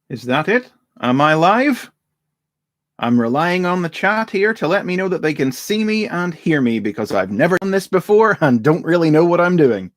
Is that it? Am I live? I'm relying on the chat here to let me know that they can see me and hear me because I've never done this before and don't really know what I'm doing.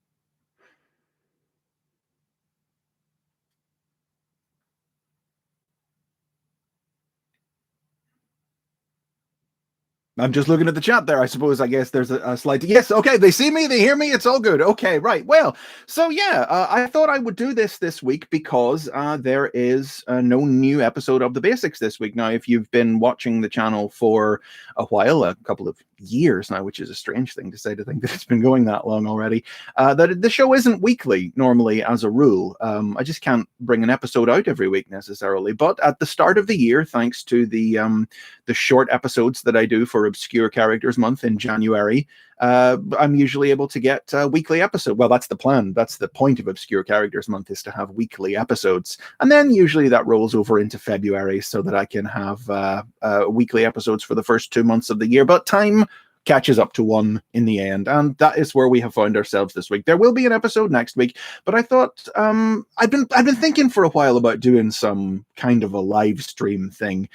I'm just looking at the chat there. I suppose, I guess there's a slight... Yes, okay, they see me, they hear me, it's all good. Okay, right. Well, so yeah, I thought I would do this week because there is no new episode of The Basics this week. Now, if you've been watching the channel for a while, a couple of years now, which is a strange thing to say, to think that it's been going that long already, that the show isn't weekly normally as a rule. I just can't bring an episode out every week necessarily. But at the start of the year, thanks to the short episodes that I do for Obscure Characters Month in January, I'm usually able to get a weekly episode. Well, that's the plan. That's the point of Obscure Characters Month, is to have weekly episodes. And then usually that rolls over into February so that I can have weekly episodes for the first 2 months of the year. But time catches up to one in the end, and that is where we have found ourselves this week. There will be an episode next week, but I thought I've been thinking for a while about doing some kind of a live stream thing.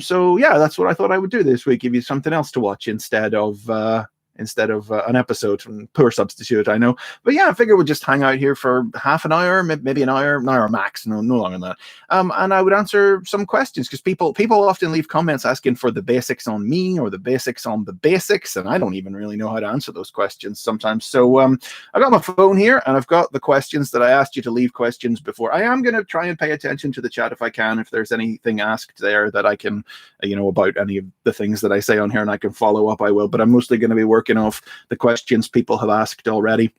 So yeah, that's what I thought I would do this week. Give you something else to watch instead of an episode. Poor substitute, I know. But yeah, I figure we'd just hang out here for half an hour, maybe an hour max, no longer than that. And I would answer some questions, because people often leave comments asking for the basics on me or the basics on the basics, and I don't even really know how to answer those questions sometimes. So I got my phone here, and I've got the questions that I asked you to leave questions before. I am going to try and pay attention to the chat if I can, if there's anything asked there that I can, about any of the things that I say on here and I can follow up, I will. But I'm mostly going to be working off the questions people have asked already.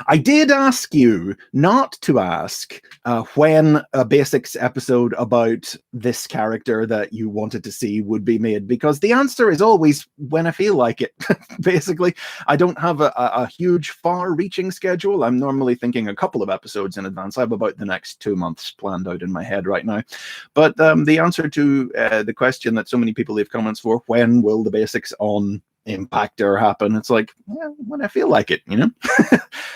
I did ask you not to ask when a basics episode about this character that you wanted to see would be made, because the answer is always when I feel like it. Basically, I don't have a huge, far-reaching schedule. I'm normally thinking a couple of episodes in advance. I have about the next 2 months planned out in my head right now. But the answer to the question that so many people leave comments for, when will the basics on Impactor happen? It's like, yeah, when I feel like it,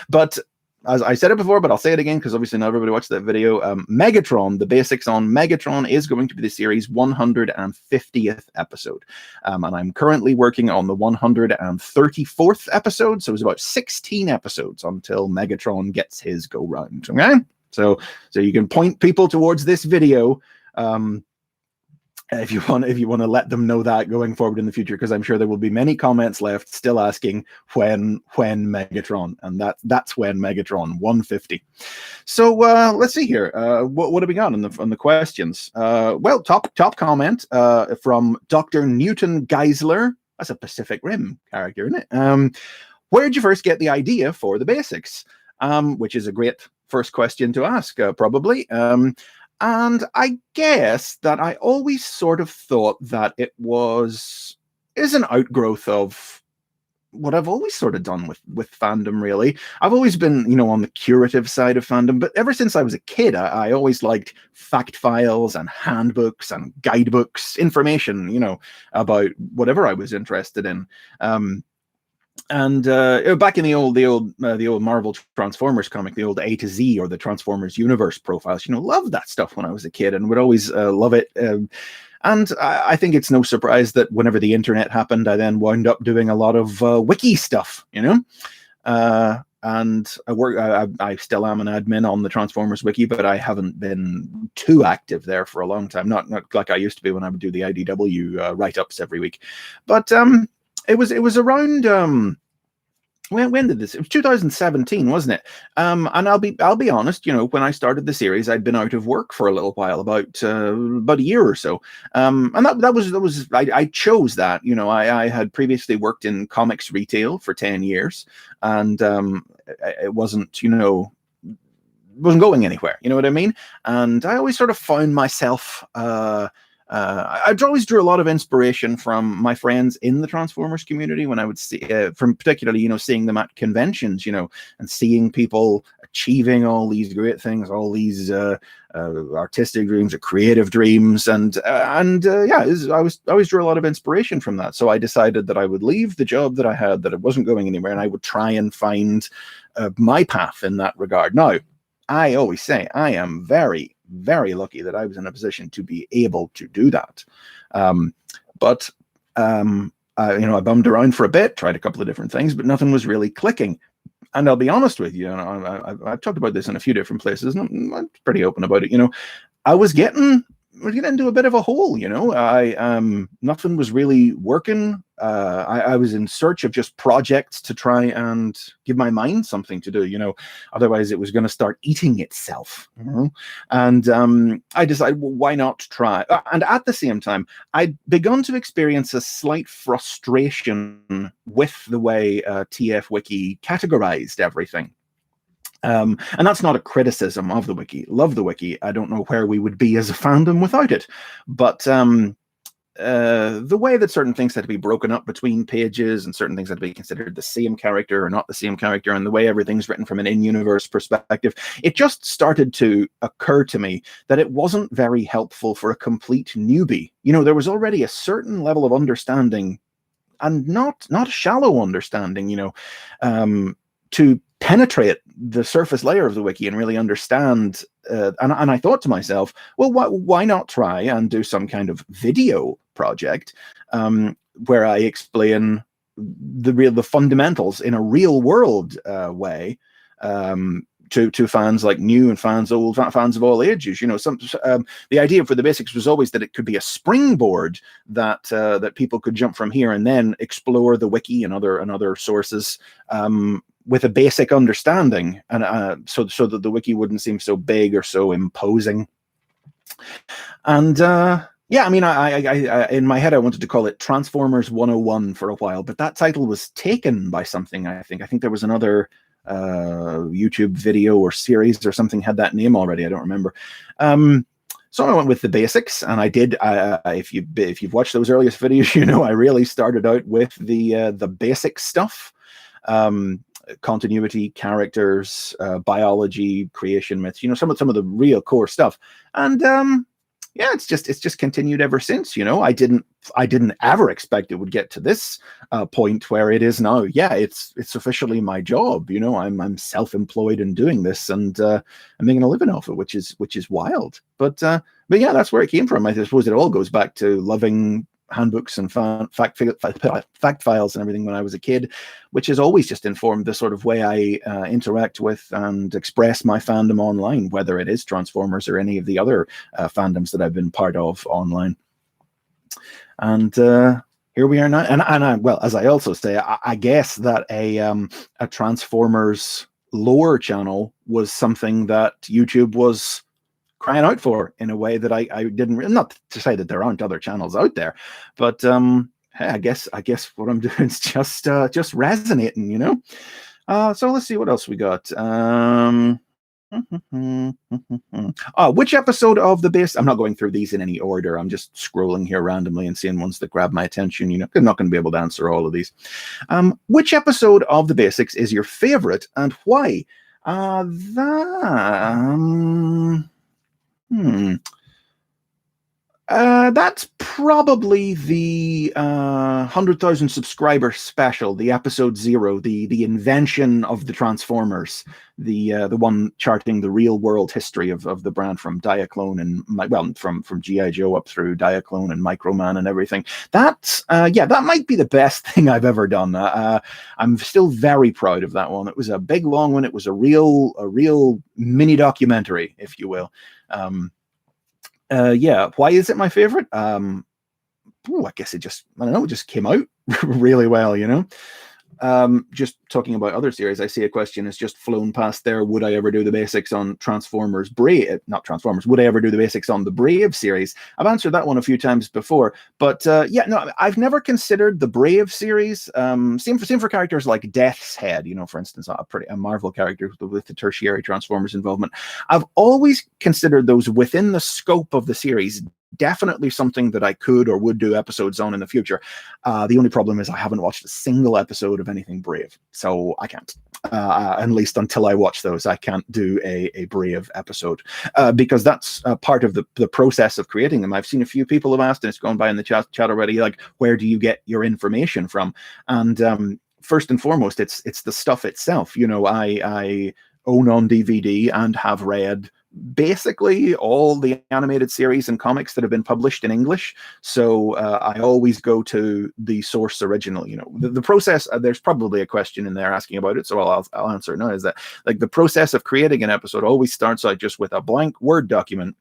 But as I said it before, but I'll say it again because obviously not everybody watched that video. Megatron, the basics on Megatron, is going to be the series 150th episode. And I'm currently working on the 134th episode. So it's about 16 episodes until Megatron gets his go round. Okay? So you can point people towards this video. If you want to let them know that going forward in the future, because I'm sure there will be many comments left still asking when Megatron, and that's when Megatron 150. So let's see here. What have we got on the questions? Well, top comment from Dr. Newton Geisler. That's a Pacific Rim character, isn't it? Where did you first get the idea for the basics? Which is a great first question to ask, probably. And I guess that I always sort of thought that it is an outgrowth of what I've always sort of done with fandom, really. I've always been, on the curative side of fandom, but ever since I was a kid, I always liked fact files and handbooks and guidebooks, information, about whatever I was interested in. And back in the old Marvel Transformers comic, the old A to Z, or the Transformers universe profiles, loved that stuff when I was a kid and would always love it. And I think it's no surprise that whenever the internet happened, I then wound up doing a lot of wiki stuff, and I still am an admin on the Transformers wiki, but I haven't been too active there for a long time. Not like I used to be when I would do the IDW write-ups every week. But it was around when did this? It was 2017, wasn't it? And I'll be honest. When I started the series, I'd been out of work for a little while, about a year or so. And that was I chose that. I had previously worked in comics retail for 10 years, and it wasn't wasn't going anywhere. You know what I mean? And I always sort of found myself. I always drew a lot of inspiration from my friends in the Transformers community when I would see, from particularly, seeing them at conventions, and seeing people achieving all these great things, all these artistic dreams or creative dreams, and I always drew a lot of inspiration from that. So I decided that I would leave the job that I had, that it wasn't going anywhere, and I would try and find my path in that regard. Now, I always say I am very, very lucky that I was in a position to be able to do that. But I bummed around for a bit, tried a couple of different things, but nothing was really clicking. And I'll be honest with you, I've talked about this in a few different places, and I'm pretty open about it. I was getting into a bit of a hole. Nothing was really working. I was in search of just projects to try and give my mind something to do. Otherwise it was going to start eating itself. And I decided, well, why not try? And at the same time, I'd begun to experience a slight frustration with the way TF Wiki categorized everything. And that's not a criticism of the wiki. Love the wiki. I don't know where we would be as a fandom without it. But the way that certain things had to be broken up between pages and certain things had to be considered the same character or not the same character, and the way everything's written from an in-universe perspective, it just started to occur to me that it wasn't very helpful for a complete newbie. There was already a certain level of understanding, and not a shallow understanding, to penetrate the surface layer of the wiki and really understand. And I thought to myself, well, why not try and do some kind of video project where I explain the fundamentals in a real world way to fans like new and fans old, fans of all ages. The idea for the basics was always that it could be a springboard that people could jump from here and then explore the wiki and other sources with a basic understanding, and so that the wiki wouldn't seem so big or so imposing. And I in my head I wanted to call it Transformers 101 for a while, but that title was taken by something. I think there was another YouTube video or series or something had that name already. I don't remember. So I went with the basics, and I did. If you've watched those earliest videos, I really started out with the basic stuff. Continuity, characters, biology, creation myths, some of the real core stuff. And it's just continued ever since. I didn't ever expect it would get to this point where it is now. Yeah, it's officially my job. I'm self-employed in doing this, and I'm making a living off it, which is wild. But yeah, that's where it came from. I suppose it all goes back to loving handbooks and fact files and everything when I was a kid, which has always just informed the sort of way I interact with and express my fandom online, whether it is Transformers or any of the other fandoms that I've been part of online. And here we are now. And well, as I also say, I guess that a Transformers lore channel was something that YouTube was crying out for in a way that I didn't. Not to say that there aren't other channels out there, but hey, I guess what I'm doing is just resonating, So let's see what else we got. Which episode of the base? I'm not going through these in any order. I'm just scrolling here randomly and seeing ones that grab my attention. I'm not going to be able to answer all of these. Which episode of the basics is your favorite and why? That's probably the 100,000 subscriber special, the episode 0, the invention of the Transformers, the one charting the real world history of the brand from Diaclone and from G.I. Joe up through Diaclone and Microman and everything. That might be the best thing I've ever done. I'm still very proud of that one. It was a big long one. It was a real mini documentary, if you will. Why is it my favorite? I guess it just came out really well, Just talking about other series, I see a question has just flown past there. Would I ever do the basics on Transformers Brave? Not Transformers. Would I ever do the basics on the Brave series? I've answered that one a few times before, but I've never considered the Brave series. Same for characters like Death's Head, for instance, a Marvel character with the tertiary Transformers involvement. I've always considered those within the scope of the series. Definitely something that I could or would do episodes on in the future. The only problem is I haven't watched a single episode of anything Brave, so I can't. At least until I watch those, I can't do a Brave episode because that's part of the process of creating them. I've seen a few people have asked, and it's gone by in the chat already, like, where do you get your information from? And first and foremost, it's the stuff itself. I own on DVD and have read basically all the animated series and comics that have been published in English. So I always go to the source original. You know, the process, there's probably a question in there asking about it, so I'll answer it now, is that like the process of creating an episode always starts out just with a blank Word document,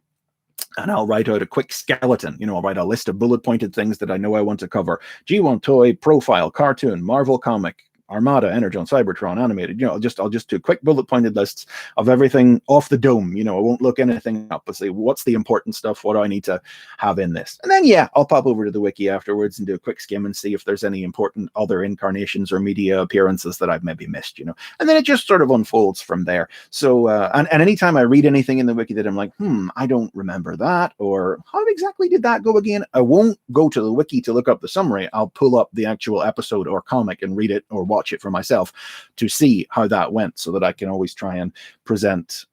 and I'll write out a quick skeleton. You know, I'll write a list of bullet pointed things that I know I want to cover. G1 toy, profile, cartoon, Marvel comic, Armada, Energon, Cybertron, animated. You know, I'll just do quick bullet pointed lists of everything off the dome. You know, I won't look anything up. I'll say, what's the important stuff? What do I need to have in this? And then, yeah, I'll pop over to the wiki afterwards and do a quick skim and see if there's any important other incarnations or media appearances that I've maybe missed, you know. And then it just sort of unfolds from there. So, and anytime I read anything in the wiki that I'm like, I don't remember that, or how exactly did that go again? I won't go to the wiki to look up the summary. I'll pull up the actual episode or comic and read it or watch it for myself to see how that went, so that I can always try and present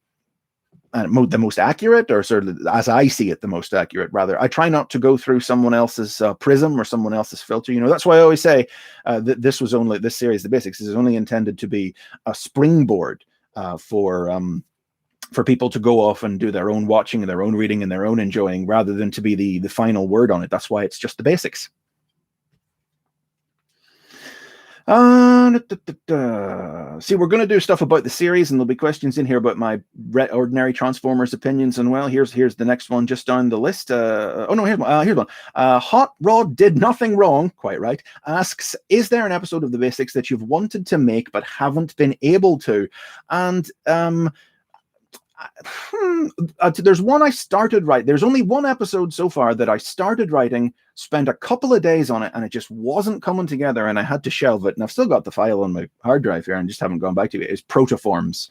the most accurate, or sort of as I see it, the most accurate, rather. I try not to go through someone else's prism or someone else's filter. You know, that's why I always say that this series, The Basics, is only intended to be a springboard for people to go off and do their own watching and their own reading and their own enjoying, rather than to be the final word on it. That's why it's just The Basics. See, we're going to do stuff about the series, and there'll be questions in here about my ordinary Transformers opinions. And well, here's the next one just down the list. Here's one. Hot Rod Did Nothing Wrong, quite right, asks, is there an episode of The Basics that you've wanted to make but haven't been able to? And there's one I started writing. There's only one episode so far that I started writing, spent a couple of days on it, and it just wasn't coming together, and I had to shelve it. And I've still got the file on my hard drive here and just haven't gone back to it. It's Protoforms.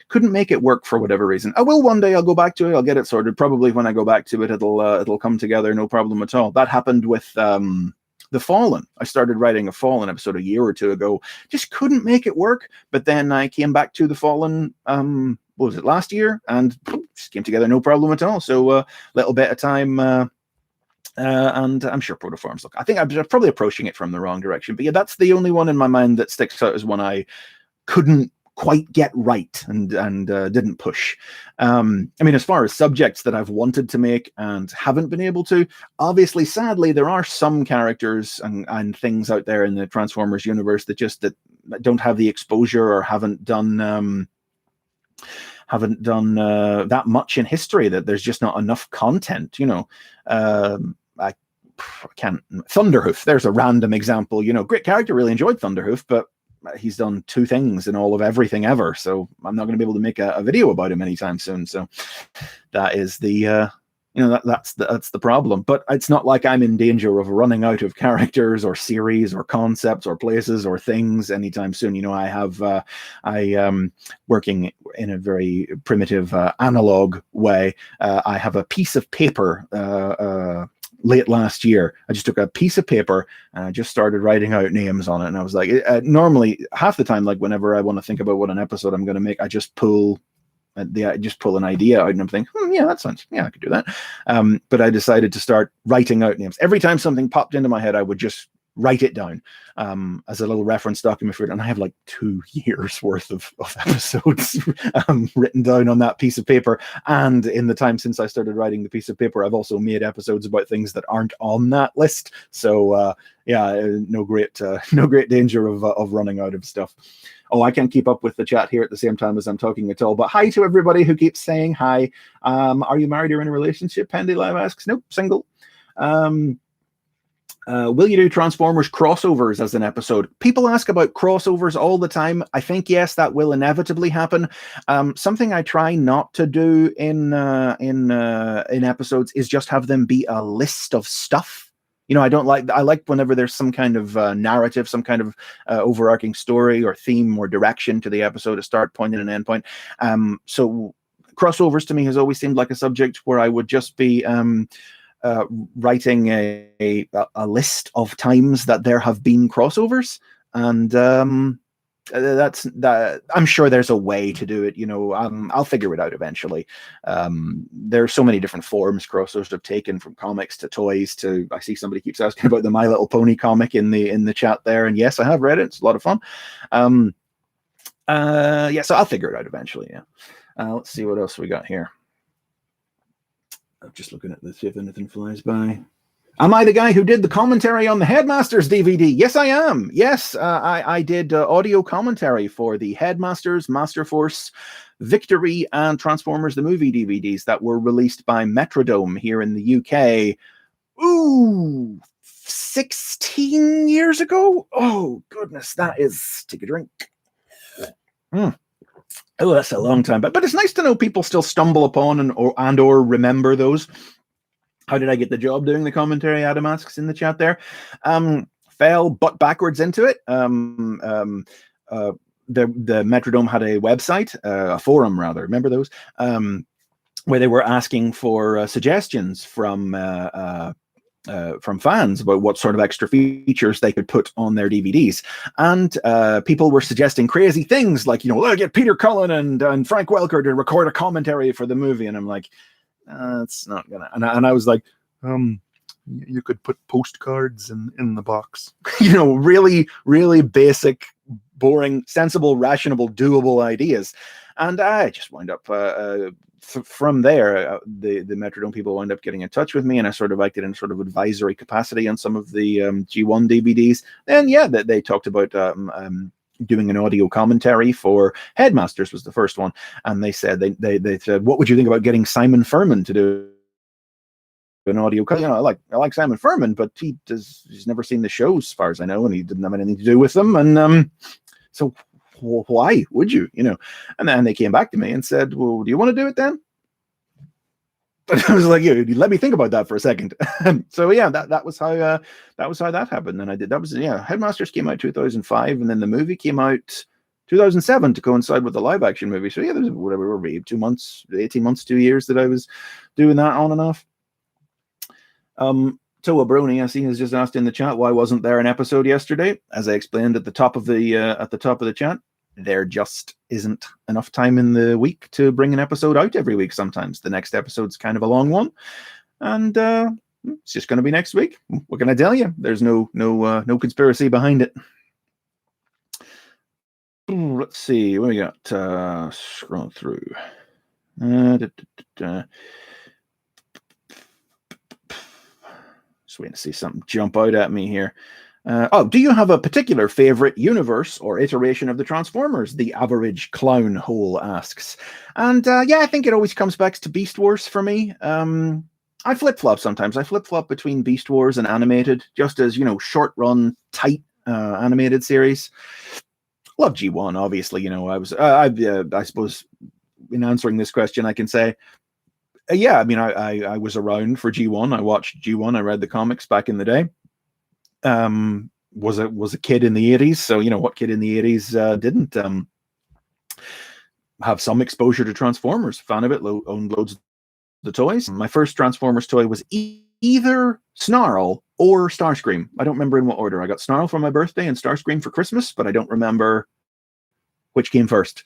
Couldn't make it work for whatever reason. I will one day. I'll go back to it. I'll get it sorted. Probably when I go back to it, it'll come together, no problem at all. That happened with The Fallen. I started writing a Fallen episode a year or two ago. Just couldn't make it work. But then I came back to The Fallen, what was it, last year? And just came together, no problem at all. So a little bit of time, and I'm sure Protoforms. Look, I think I'm probably approaching it from the wrong direction. But yeah, that's the only one in my mind that sticks out as one I couldn't quite get right and didn't push. I mean, as far as subjects that I've wanted to make and haven't been able to, obviously, sadly, there are some characters and things out there in the Transformers universe that don't have the exposure or haven't done that much in history, that there's just not enough content, you know. I can't. Thunderhoof, there's a random example, you know, great character, really enjoyed Thunderhoof, but he's done 2 things in all of everything ever, so I'm not going to be able to make a video about him anytime soon. So that is the that's the problem. But it's not like I'm in danger of running out of characters or series or concepts or places or things anytime soon. You know, I working in a very primitive analog way. I have a piece of paper late last year. I just took a piece of paper and I just started writing out names on it. And I was like, normally half the time, like whenever I want to think about what an episode I'm going to make, I just pull an idea out and I'm thinking, yeah, that sounds, yeah, I could do that. But I decided to start writing out names. Every time something popped into my head, I would just write it down as a little reference document for it. And I have like 2 years worth of episodes written down on that piece of paper. And in the time since I started writing the piece of paper, I've also made episodes about things that aren't on that list. So no great danger of running out of stuff. Oh, I can't keep up with the chat here at the same time as I'm talking at all. But hi to everybody who keeps saying hi. Are you married or in a relationship? Pendy Live asks, nope, single. Will you do Transformers crossovers as an episode? People ask about crossovers all the time. I think, yes, that will inevitably happen. Something I try not to do in episodes is just have them be a list of stuff. You know, I like whenever there's some kind of narrative, some kind of overarching story or theme or direction to the episode, a start point and an end point. So crossovers to me has always seemed like a subject where I would just be writing a list of times that there have been crossovers, and I'm sure there's a way to do it. You know, I'll figure it out eventually. There are so many different forms crossovers have taken, from comics to toys to, I see somebody keeps asking about the My Little Pony comic in the chat there, and yes, I have read it. It's a lot of fun. So I'll figure it out eventually. Yeah. Let's see what else we got here. I'm just looking at this, see if anything flies by. Am I the guy who did the commentary on the Headmasters DVD? Yes, I am. Yes, I did audio commentary for the Headmasters, Master Force, Victory, and Transformers the Movie DVDs that were released by Metrodome here in the UK. Ooh, 16 years ago? Oh, goodness, that is... Take a drink. Oh, that's a long time. But it's nice to know people still stumble upon or remember those. How did I get the job doing the commentary? Adam asks in the chat there. Fell butt backwards into it. The Metrodome had a website, a forum rather. Remember those? Where they were asking for suggestions from fans about what sort of extra features they could put on their DVDs, and people were suggesting crazy things like, get Peter Cullen and Frank Welker to record a commentary for the movie, and I'm like, it's not gonna. And I was like, you could put postcards in the box. Really, really basic, boring, sensible, rational, doable ideas, and I just wind up. From there, the Metrodome people wound up getting in touch with me, and I sort of acted in sort of advisory capacity on some of the G1 DVDs. And yeah, they talked about doing an audio commentary for Headmasters was the first one, and they said they said, what would you think about getting Simon Furman to do an audio? I like Simon Furman, but he's never seen the shows as far as I know, and he didn't have anything to do with them, and so. Well, why would you? And then they came back to me and said, well, do you want to do it then? But I was like, let me think about that for a second. So yeah, that was how that happened. And I did. That was Headmasters came out 2005, and then the movie came out 2007 to coincide with the live action movie. So yeah, there was whatever, 2 months, 18 months, 2 years that I was doing that on and off. Toa Brony, I see, has just asked in the chat, why wasn't there an episode yesterday? As I explained at the top of the chat, there just isn't enough time in the week to bring an episode out every week. Sometimes the next episode's kind of a long one, and it's just going to be next week. What can I tell you? There's no conspiracy behind it. Let's see what we got. Scroll through. Just waiting to see something jump out at me here. Do you have a particular favorite universe or iteration of the Transformers? The average clown hole asks. And yeah, I think it always comes back to Beast Wars for me. I flip-flop sometimes. I flip-flop between Beast Wars and animated, just as, short-run, tight animated series. Love G1, obviously. I suppose in answering this question, I can say, yeah, I mean, I was around for G1. I watched G1. I read the comics back in the day. Was a kid in the 80s, so what kid in the 80s didn't have some exposure to Transformers, fan of it, owned loads of the toys. My first Transformers toy was either Snarl or Starscream. I don't remember in what order. I got Snarl for my birthday and Starscream for Christmas, but I don't remember which came first.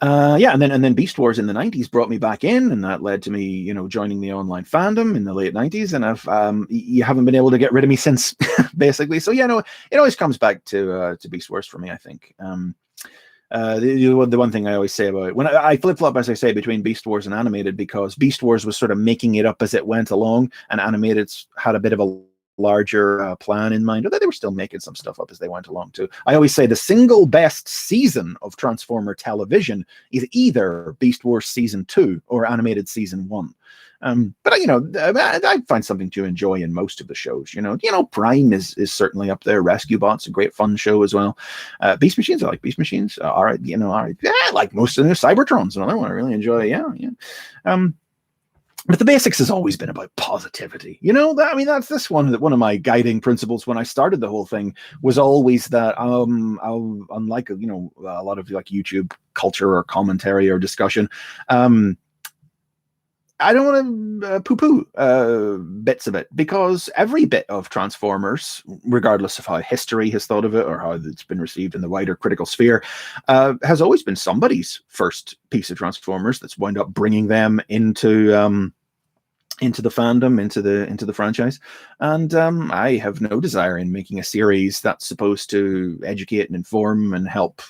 Yeah, and then Beast Wars in the 90s brought me back in, and that led to me, joining the online fandom in the late 90s, and you haven't been able to get rid of me since, basically. So yeah, no, it always comes back to Beast Wars for me, I think. The one thing I always say about it, when I flip-flop, as I say, between Beast Wars and animated, because Beast Wars was sort of making it up as it went along, and animated had a bit of a larger plan in mind, although they were still making some stuff up as they went along too. I always say the single best season of Transformer television is either Beast Wars season 2 or animated season 1. But I find something to enjoy in most of the shows. Prime is certainly up there. Rescue Bot's a great fun show as well. Beast Machines, I like Beast Machines. All right, yeah, I like most of the Cybertron's another one I really enjoy. Yeah. But the basics has always been about positivity. That's one of my guiding principles when I started the whole thing, was always that unlike a lot of like YouTube culture or commentary or discussion, I don't want to poo-poo bits of it, because every bit of Transformers, regardless of how history has thought of it or how it's been received in the wider critical sphere, has always been somebody's first piece of Transformers that's wound up bringing them into into the fandom, into the franchise, and I have no desire in making a series that's supposed to educate and inform and help,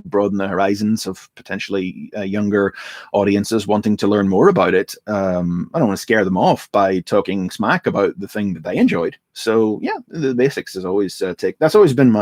broaden the horizons of potentially younger audiences wanting to learn more about it. I don't want to scare them off by talking smack about the thing that they enjoyed. So yeah, the basics is always that's always been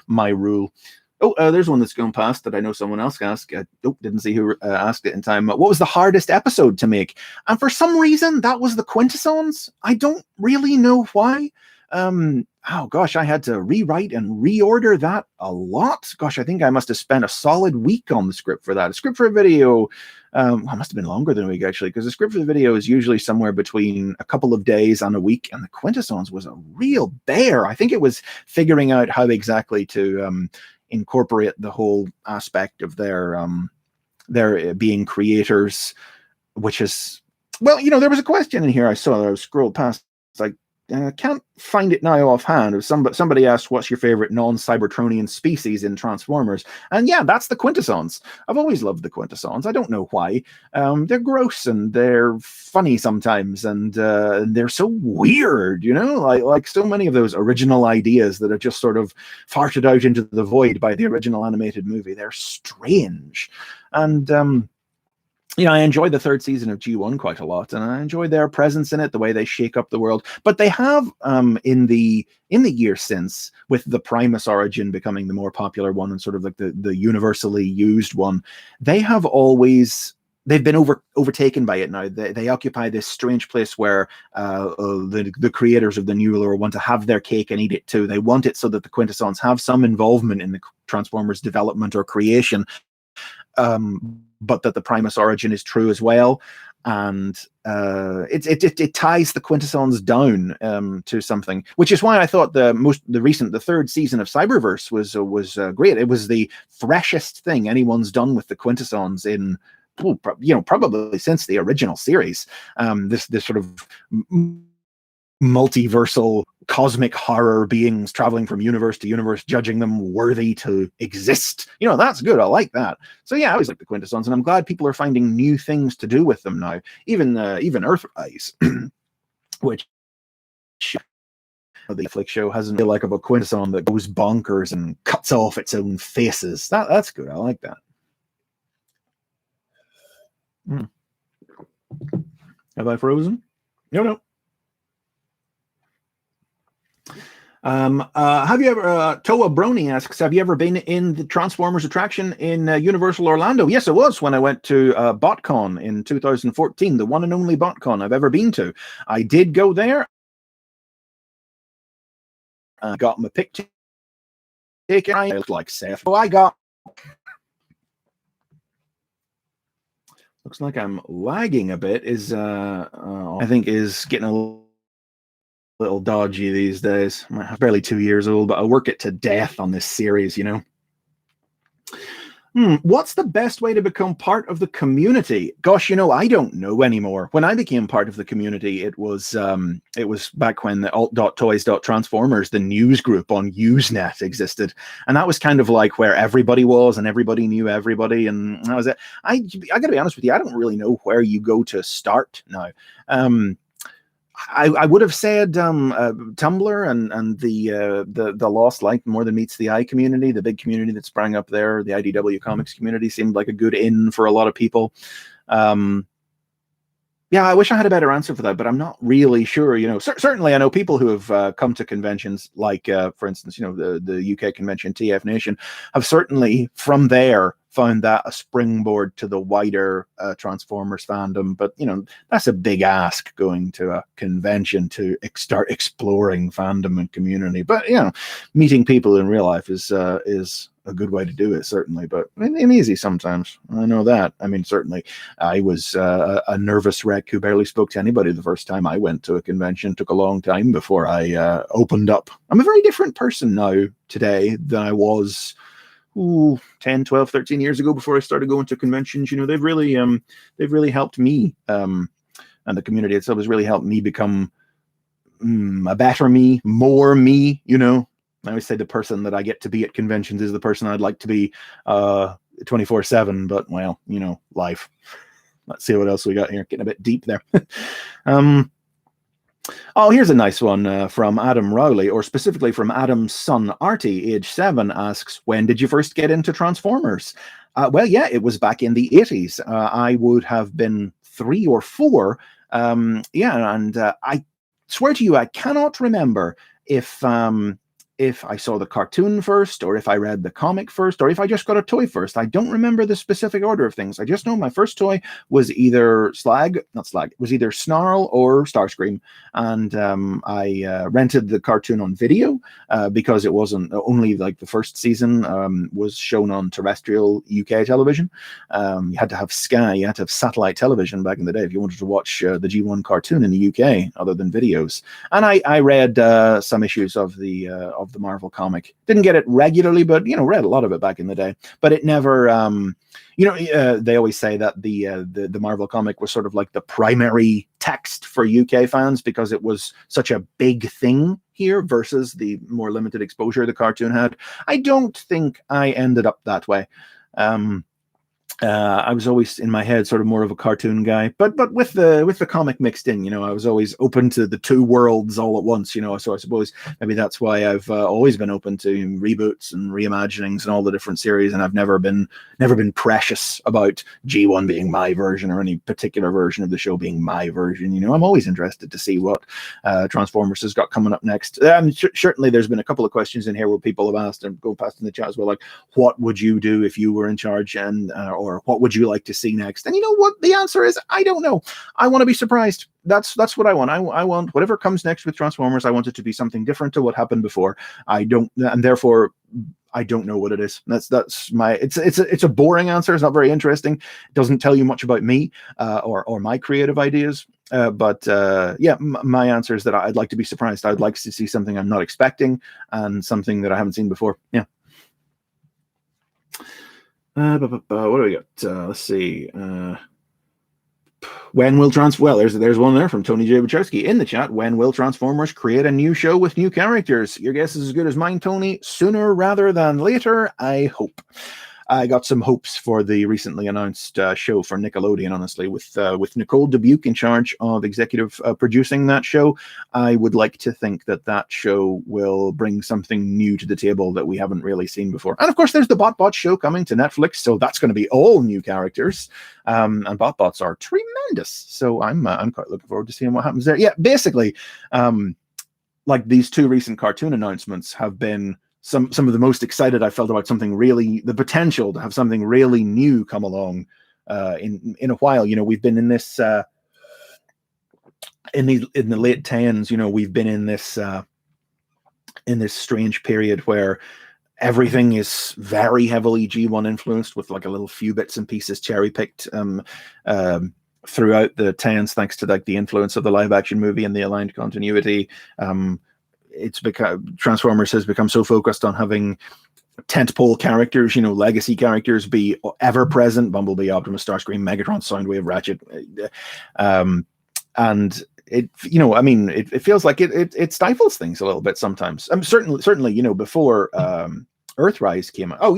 my rule. Oh, there's one that's gone past that I know someone else asked. Didn't see who asked it in time. What was the hardest episode to make? And for some reason, that was the Quintessons. I don't really know why. Oh, gosh, I had to rewrite and reorder that a lot. Gosh, I think I must have spent a solid week on the script for that. A script for a video, it must have been longer than a week, actually, because the script for the video is usually somewhere between a couple of days and a week, and the Quintessons was a real bear. I think it was figuring out how exactly to incorporate the whole aspect of their being creators, which is, well, there was a question in here I saw that I scrolled past. It's like, I can't find it now offhand. Somebody asked, what's your favorite non-Cybertronian species in Transformers? And yeah, that's the Quintessons. I've always loved the Quintessons. I don't know why. They're gross and they're funny sometimes, and they're so weird, like so many of those original ideas that are just sort of farted out into the void by the original animated movie. They're strange. And I enjoy the third season of G1 quite a lot, and I enjoy their presence in it, the way they shake up the world. But they have, in the year since, with the Primus origin becoming the more popular one and sort of like the universally used one, they've been overtaken by it now. They occupy this strange place where the creators of the new lore want to have their cake and eat it too. They want it so that the Quintessons have some involvement in the Transformers development or creation, but that the Primus origin is true as well, and it ties the Quintessons down to something, which is why I thought the third season of Cyberverse was great. It was the freshest thing anyone's done with the Quintessons in probably since the original series. This sort of multiversal cosmic horror beings traveling from universe to universe, judging them worthy to exist. That's good. I like that. So yeah, I always like the Quintessons, and I'm glad people are finding new things to do with them now. Even Earthrise, which the Netflix show hasn't feel like a Quintesson that goes bonkers and cuts off its own faces. That's good. I like that. Have I frozen? No. Have you ever, Toa Brony asks, have you ever been in the Transformers attraction in Universal Orlando? Yes, it was when I went to BotCon in 2014, the one and only BotCon I've ever been to. I did go there. Got my picture taken. I looked like Seth. Oh, I got... Looks like I'm lagging a bit. I think is getting a little dodgy these days. I'm barely 2 years old, but I work it to death on this series, What's the best way to become part of the community? Gosh, I don't know anymore. When I became part of the community, it was back when the alt.toys.transformers, the news group on Usenet, existed. And that was kind of like where everybody was and everybody knew everybody. And that was it. I got to be honest with you, I don't really know where you go to start now. I would have said Tumblr and the Lost Light More Than Meets the Eye community, the big community that sprang up there. The IDW comics community seemed like a good in for a lot of people. Yeah, I wish I had a better answer for that, but I'm not really sure. Certainly I know people who have come to conventions like, for instance, the UK convention, TF Nation, have certainly from there found that a springboard to the wider Transformers fandom. But, that's a big ask, going to a convention to start exploring fandom and community. But, meeting people in real life is a good way to do it, certainly. But it's easy sometimes. I know that. I mean, certainly I was a nervous wreck who barely spoke to anybody the first time I went to a convention. It took a long time before I opened up. I'm a very different person now today than I was 10, 12, 13 years ago before I started going to conventions. They've really helped me, and the community itself has really helped me become a better me, more me. I always say the person that I get to be at conventions is the person I'd like to be 24/7, but life. Let's see what else we got here. Getting a bit deep there. Oh, here's a nice one from Adam Rowley, or specifically from Adam's son Artie, age 7, asks, when did you first get into Transformers? Well, yeah, it was back in the 80s. I would have been 3 or 4. Yeah, and I swear to you, I cannot remember if I saw the cartoon first, or if I read the comic first, or if I just got a toy first. I don't remember the specific order of things. I just know my first toy was either it was either Snarl or Starscream. And I rented the cartoon on video because it wasn't only like the first season was shown on terrestrial UK television. You had to have Sky, you had to have satellite television back in the day if you wanted to watch the G1 cartoon in the UK, other than videos. And I read some issues of the Marvel comic. Didn't get it regularly, but read a lot of it back in the day. But it never, they always say that the Marvel comic was sort of like the primary text for UK fans because it was such a big thing here versus the more limited exposure the cartoon had. I don't think I ended up that way. I was always in my head sort of more of a cartoon guy, but with the comic mixed in, I was always open to the two worlds all at once, so I suppose maybe that's why I've always been open to reboots and reimaginings and all the different series, and I've never been precious about G1 being my version or any particular version of the show being my version. I'm always interested to see what Transformers has got coming up next. Certainly there's been a couple of questions in here where people have asked, and go past in the chat as well, like, what would you do if you were in charge, and or what would you like to see next? And you know what the answer is? I don't know. I want to be surprised. That's what I want. I want whatever comes next with Transformers. I want it to be something different to what happened before. And therefore I don't know what it is. That's my. It's a boring answer. It's not very interesting. It doesn't tell you much about me or my creative ideas. But my answer is that I'd like to be surprised. I'd like to see something I'm not expecting and something that I haven't seen before. Yeah. What do we got? Let's see. When will there's one there from Tony J. Wachowski in the chat. When will Transformers create a new show with new characters? Your guess is as good as mine, Tony. Sooner rather than later, I hope. I got some hopes for the recently announced show for Nickelodeon, honestly, with Nicole Dubuque in charge of executive producing that show. I would like to think that show will bring something new to the table that we haven't really seen before. And of course, there's the BotBot show coming to Netflix, so that's going to be all new characters. And BotBots are tremendous, so I'm quite looking forward to seeing what happens there. Yeah, basically, like these two recent cartoon announcements have been some of the most excited I felt about something really, the potential to have something really new come along in a while. We've been in this in the late 10s. We've been in this strange period where everything is very heavily G1 influenced, with like a little few bits and pieces cherry picked throughout the 10s, thanks to like the influence of the live action movie and the aligned continuity. It's become, Transformers has become so focused on having tentpole characters, legacy characters be ever present: Bumblebee, Optimus, Starscream, Megatron, Soundwave, Ratchet, and it feels like it stifles things a little bit sometimes. Certainly, before Earthrise came out. Oh,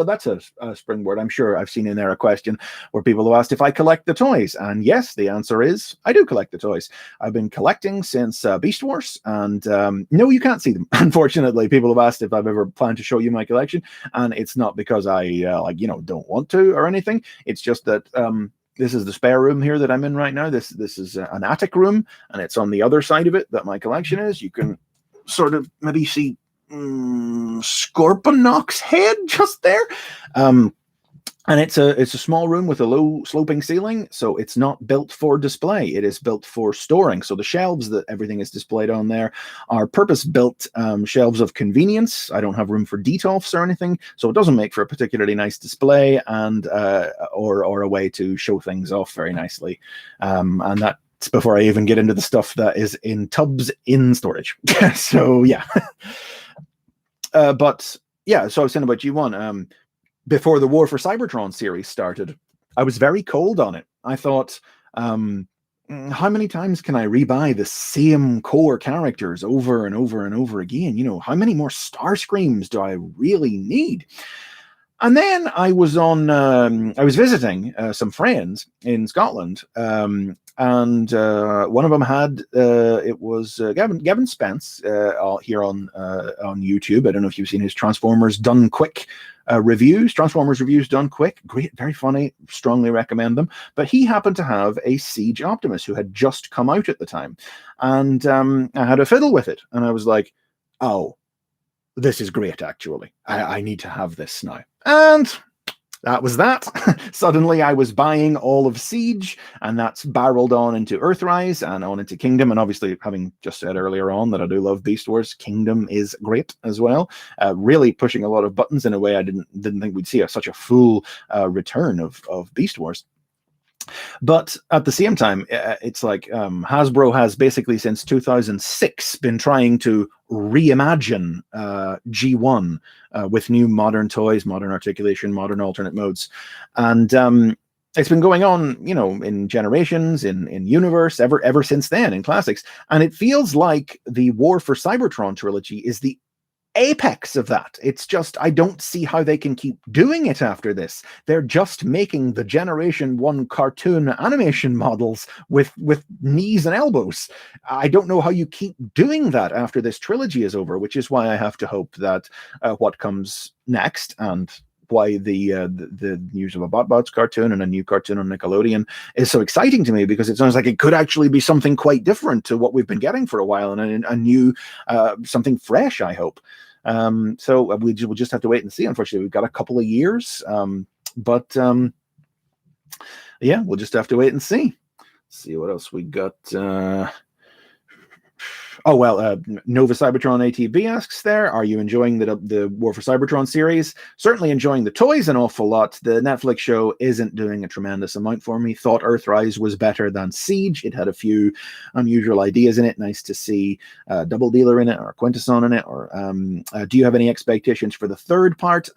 that's a springboard. I'm sure I've seen in there a question where people have asked if I collect the toys, and yes, the answer is I do collect the toys. I've been collecting since Beast Wars, and no, you can't see them. Unfortunately, people have asked if I've ever planned to show you my collection, and it's not because I don't want to or anything. It's just that this is the spare room here that I'm in right now. This is an attic room, and it's on the other side of it that my collection is. You can sort of maybe see Scorponok's head just there, and it's a small room with a low sloping ceiling, so it's not built for display. It is built for storing. So the shelves that everything is displayed on there are purpose-built shelves of convenience. I don't have room for detolfs or anything, so it doesn't make for a particularly nice display and or a way to show things off very nicely. And that's before I even get into the stuff that is in tubs in storage. So yeah. But yeah, so I was saying about G1. Before the War for Cybertron series started, I was very cold on it. I thought, how many times can I rebuy the same core characters over and over and over again? How many more Starscreams do I really need? And then I was I was visiting some friends in Scotland, and one of them had it was Gavin Spence here on YouTube. I don't know if you've seen his Transformers Done Quick reviews. Transformers reviews done quick, great, very funny. Strongly recommend them. But he happened to have a Siege Optimus who had just come out at the time, and I had a fiddle with it, and I was like, oh, this is great, actually. I need to have this now. And that was that. Suddenly I was buying all of Siege, and that's barreled on into Earthrise and on into Kingdom. And obviously, having just said earlier on that I do love Beast Wars, Kingdom is great as well. Really pushing a lot of buttons in a way I didn't think we'd see such a full return of Beast Wars. But at the same time, it's like Hasbro has basically since 2006 been trying to reimagine G1 with new modern toys, modern articulation, modern alternate modes. And it's been going on, you know, in generations, in universe, ever since then, in classics. And it feels like the War for Cybertron trilogy is the apex of that. It's just, I don't see how they can keep doing it after this. They're just making the Generation 1 cartoon animation models with knees and elbows. I don't know how you keep doing that after this trilogy is over, which is why I have to hope that what comes next, and why the news of a BotBots cartoon and a new cartoon on Nickelodeon is so exciting to me, because it sounds like it could actually be something quite different to what we've been getting for a while, and a new something fresh, I hope. So we'll just have to wait and see. Unfortunately, we've got a couple of years, but yeah, we'll just have to wait and see. Let's see what else we got. Oh, well, Nova Cybertron ATB asks there, are you enjoying the War for Cybertron series? Certainly enjoying the toys an awful lot. The Netflix show isn't doing a tremendous amount for me. Thought Earthrise was better than Siege. It had a few unusual ideas in it. Nice to see Double Dealer in it, or Quintesson in it. Or do you have any expectations for the third part?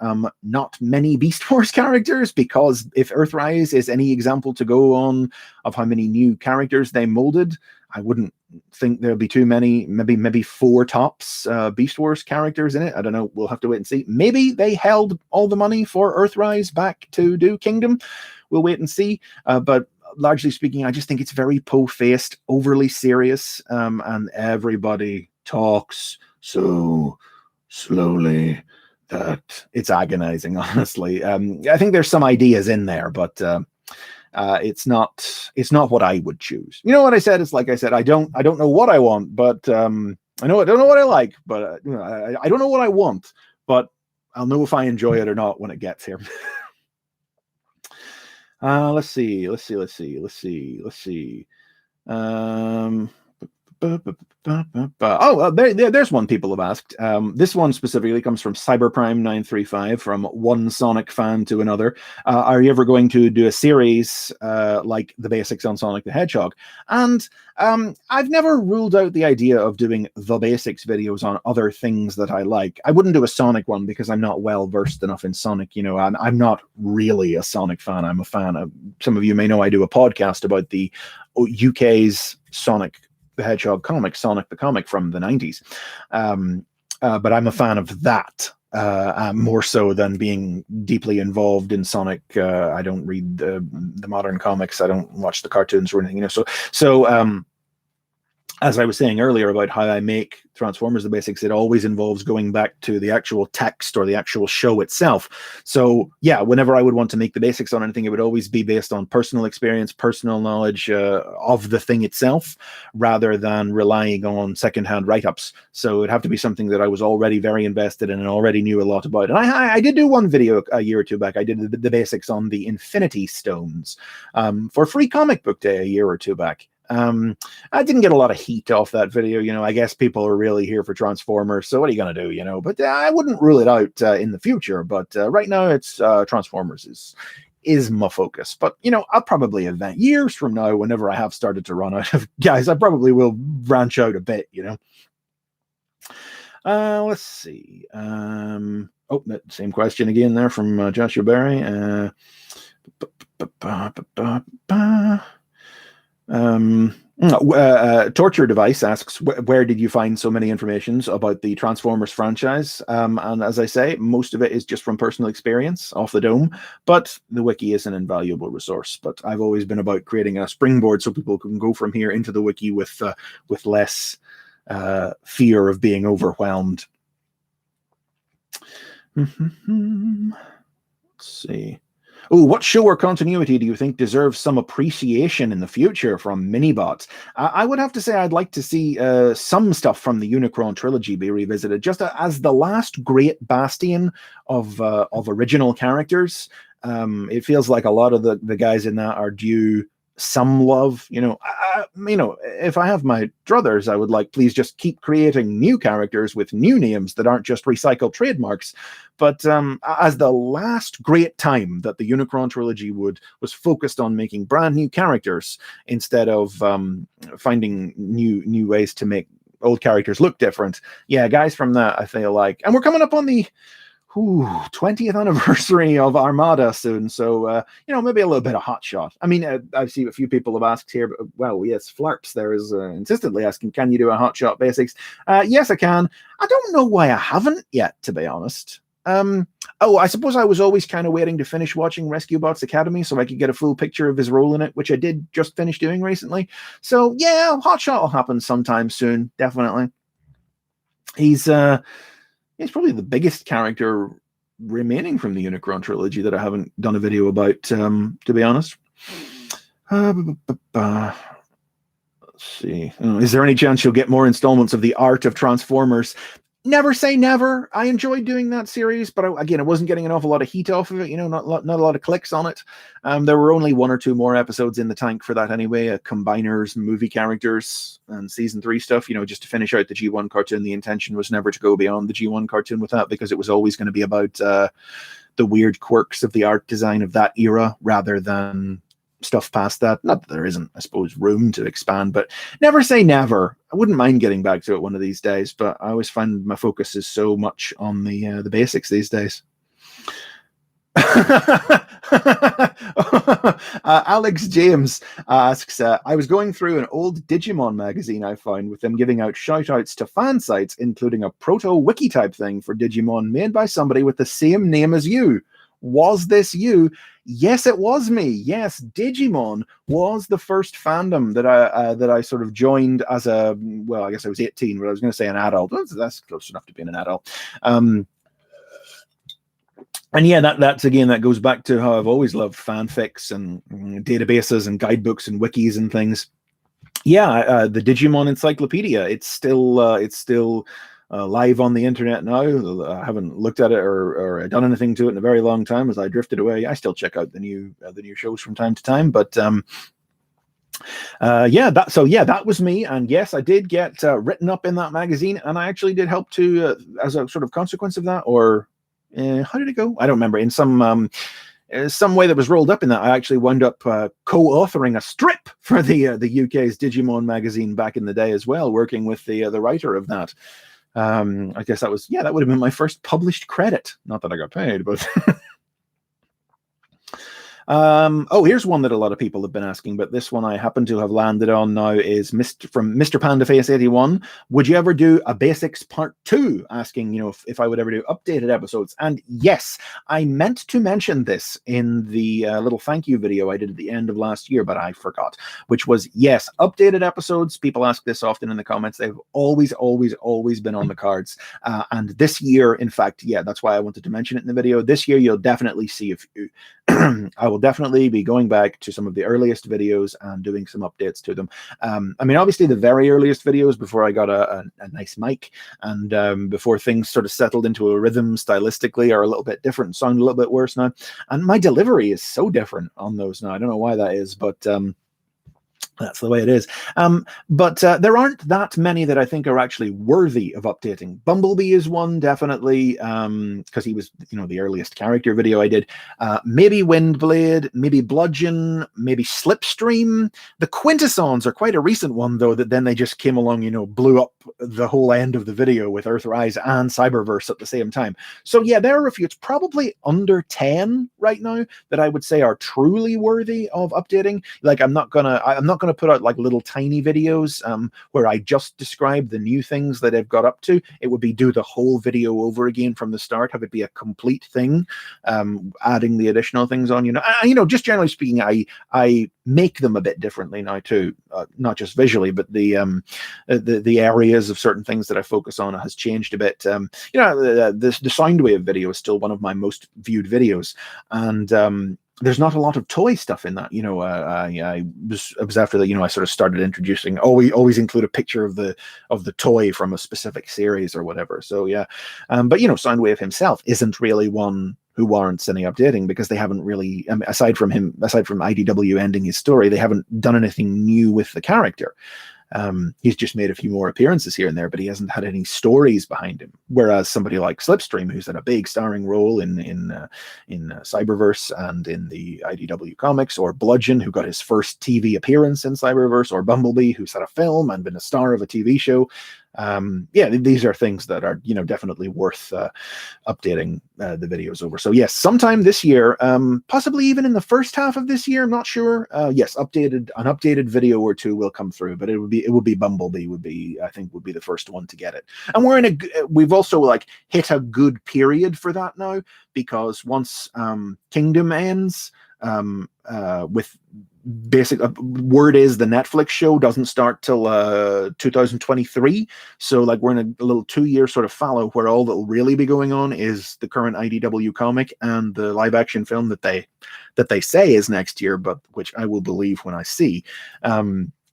Not many Beast Wars characters, because if Earthrise is any example to go on of how many new characters they molded, I wouldn't think there'll be too many, maybe 4 tops Beast Wars characters in it. I don't know. We'll have to wait and see. Maybe they held all the money for Earthrise back to do Kingdom. We'll wait and see. But largely speaking, I just think it's very po-faced, overly serious, and everybody talks so slowly that it's agonizing, honestly. I think there's some ideas in there, but it's not what I would choose. You know what I said? It's like I said, I don't know what I want, but I don't know what I like, but you know, I don't know what I want, but I'll know if I enjoy it or not when it gets here. Let's see. There's one people have asked. This one specifically comes from Cyberprime935, from one Sonic fan to another. Are you ever going to do a series like the basics on Sonic the Hedgehog? And I've never ruled out the idea of doing the basics videos on other things that I like. I wouldn't do a Sonic one because I'm not well versed enough in Sonic. You know, I'm not really a Sonic fan. I'm a fan of, some of you may know I do a podcast about the UK's Sonic the Hedgehog comic, Sonic the Comic from the 90s. But I'm a fan of that more so than being deeply involved in Sonic. I don't read the modern comics. I don't watch the cartoons or anything, you know. So as I was saying earlier about how I make Transformers the Basics, it always involves going back to the actual text or the actual show itself. So yeah, whenever I would want to make the basics on anything, it would always be based on personal experience, personal knowledge of the thing itself, rather than relying on secondhand write-ups. So it'd have to be something that I was already very invested in and already knew a lot about. And I did do one video a year or two back. I did the basics on the Infinity Stones for Free Comic Book Day a year or two back. I didn't get a lot of heat off that video. You know, I guess people are really here for Transformers, so what are you going to do, you know? But I wouldn't rule it out in the future. But right now, it's Transformers is my focus. But, you know, I'll probably event years from now, whenever I have started to run out of guys, I probably will branch out a bit, you know? Let's see. Oh, that same question again there from Joshua Berry. Torture Device asks, where did you find so many informations about the Transformers franchise? And as I say, most of it is just from personal experience off the dome, but the wiki is an invaluable resource. But I've always been about creating a springboard so people can go from here into the wiki with less fear of being overwhelmed. Let's see. Oh, what show or continuity do you think deserves some appreciation in the future from Minibots? I would have to say I'd like to see some stuff from the Unicron trilogy be revisited, just as the last great bastion of original characters. It feels like a lot of the guys in that are due some love. If I have my druthers, I would like, please just keep creating new characters with new names that aren't just recycled trademarks. But as the last great time that the Unicron trilogy was focused on making brand new characters instead of finding new ways to make old characters look different. Yeah, guys from that, I feel like, and we're coming up on the 20th anniversary of Armada soon, so maybe a little bit of hot shot. I mean, I see a few people have asked here, but, well, yes, Flarps there is insistently asking, can you do a hot shot basics? Yes, I can. I don't know why I haven't yet, to be honest. I suppose I was always kind of waiting to finish watching Rescue Bots Academy so I could get a full picture of his role in it, which I did just finish doing recently. So yeah, hot shot will happen sometime soon, definitely. He's probably the biggest character remaining from the Unicron trilogy that I haven't done a video about, to be honest. Let's see. Is there any chance you'll get more installments of The Art of Transformers? Never say never. I enjoyed doing that series, but again, I wasn't getting an awful lot of heat off of it. Not a lot of clicks on it. There were only 1 or 2 more episodes in the tank for that anyway. Combiners, movie characters, and season 3 stuff. Just to finish out the G1 cartoon. The intention was never to go beyond the G1 cartoon with that, because it was always going to be about the weird quirks of the art design of that era, rather than stuff past that. Not that there isn't, I suppose, room to expand, but never say never. I wouldn't mind getting back to it one of these days, but I always find my focus is so much on the basics these days. Alex James asks, I was going through an old Digimon magazine I found with them giving out shout-outs to fan sites, including a proto-wiki type thing for Digimon made by somebody with the same name as you. Was this you? Yes, it was me. Yes, Digimon was the first fandom that I sort of joined as I guess I was 18, but I was going to say an adult. That's close enough to being an adult. And yeah, that goes back to how I've always loved fanfics and databases and guidebooks and wikis and things. Yeah, the Digimon Encyclopedia. It's still live on the internet now. I haven't looked at it or done anything to it in a very long time, as I drifted away. I still check out the new shows from time to time, but that was me. And yes, I did get written up in that magazine, and I actually did help to as a sort of consequence of that, or how did it go? I don't remember. In some way that was rolled up in that, I actually wound up co-authoring a strip for the UK's Digimon magazine back in the day as well, working with the writer of that. I guess that would have been my first published credit. Not that I got paid, but here's one that a lot of people have been asking, but this one I happen to have landed on now is from Mr. Pandaface81. Would you ever do a basics part 2? Asking, if I would ever do updated episodes. And yes, I meant to mention this in the little thank you video I did at the end of last year, but I forgot, which was, yes, updated episodes. People ask this often in the comments. They've always been on the cards. And this year, in fact, yeah, that's why I wanted to mention it in the video. This year, you'll definitely see a few. I will definitely be going back to some of the earliest videos and doing some updates to them. I mean, obviously the very earliest videos before I got a nice mic and before things sort of settled into a rhythm stylistically are a little bit different, sound a little bit worse now. And my delivery is so different on those now. I don't know why that is, but that's the way it is. But there aren't that many that I think are actually worthy of updating. Bumblebee is one, definitely, because he was, the earliest character video I did. Maybe Windblade, maybe Bludgeon, maybe Slipstream. The Quintessons are quite a recent one, though, that then they just came along, blew up the whole end of the video with Earthrise and Cyberverse at the same time. So yeah, there are a few. It's probably under 10 right now that I would say are truly worthy of updating. Like, I'm not gonna to put out like little tiny videos where I just describe the new things that I've got up to, it would be do the whole video over again from the start, have it be a complete thing, adding the additional things on. Just generally speaking, I make them a bit differently now too, not just visually, but the areas of certain things that I focus on has changed a bit. The Soundwave video is still one of my most viewed videos, and there's not a lot of toy stuff in that. I was after that. I sort of started introducing. Always include a picture of the toy from a specific series or whatever. So yeah, but Soundwave himself isn't really one who warrants any updating, because they haven't really, aside from IDW ending his story, they haven't done anything new with the character. He's just made a few more appearances here and there, but he hasn't had any stories behind him. Whereas somebody like Slipstream, who's had a big starring role in Cyberverse and in the IDW comics, or Bludgeon, who got his first TV appearance in Cyberverse, or Bumblebee, who's had a film and been a star of a TV show. These are things that are definitely worth updating the videos over. So yes, sometime this year, possibly even in the first half of this year, I'm not sure. Yes, an updated video or two will come through, but it would be Bumblebee would be the first one to get it. And we've also hit a good period for that now, because once Kingdom ends, with basic word is the Netflix show doesn't start till 2023, so we're in a little 2-year sort of fallow where all that'll really be going on is the current IDW comic and the live action film that they say is next year, but which I will believe when I see.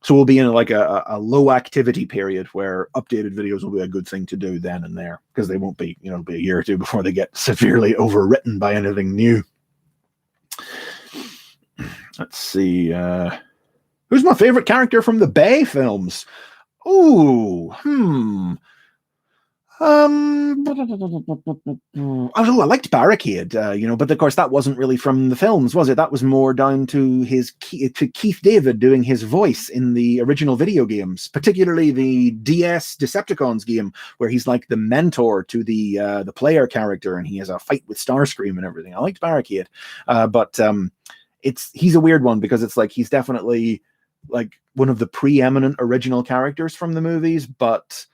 So we'll be in a low activity period where updated videos will be a good thing to do then and there, because they won't be it'll be a year or two before they get severely overwritten by anything new. Let's see. Who's my favorite character from the Bay films? I liked Barracuda, but of course that wasn't really from the films, was it? That was more down to Keith David doing his voice in the original video games, particularly the DS Decepticons game, where he's like the mentor to the player character, and he has a fight with Starscream and everything. I liked Barracuda, but he's a weird one, because it's he's definitely one of the preeminent original characters from the movies, but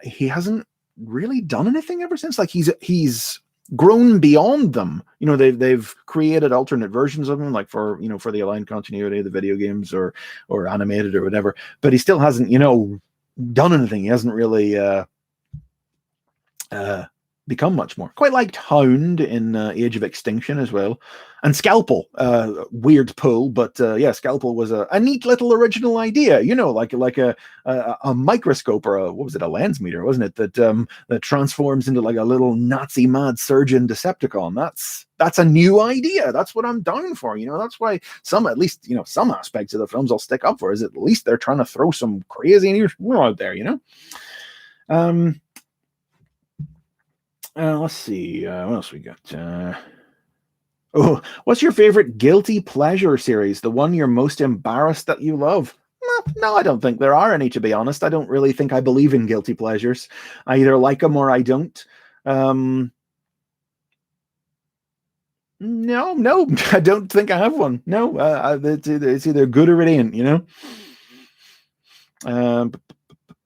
he hasn't really done anything ever since. He's grown beyond them. They've created alternate versions of him, for the aligned continuity of the video games or animated or whatever, but he still hasn't done anything. He hasn't really become much more. Quite liked Hound in Age of Extinction as well, and Scalpel. Weird pull, but Scalpel was a neat little original idea. Like a microscope, or a lens meter, wasn't it? That transforms into a little Nazi mad surgeon Decepticon. That's a new idea. That's what I'm down for. That's why some aspects of the films I'll stick up for, is at least they're trying to throw some crazy new out there. Let's see. What else we got? What's your favorite guilty pleasure series? The one you're most embarrassed that you love? No, I don't think there are any, to be honest. I don't really think I believe in guilty pleasures. I either like them or I don't. No, I don't think I have one. No, it's either good or it ain't,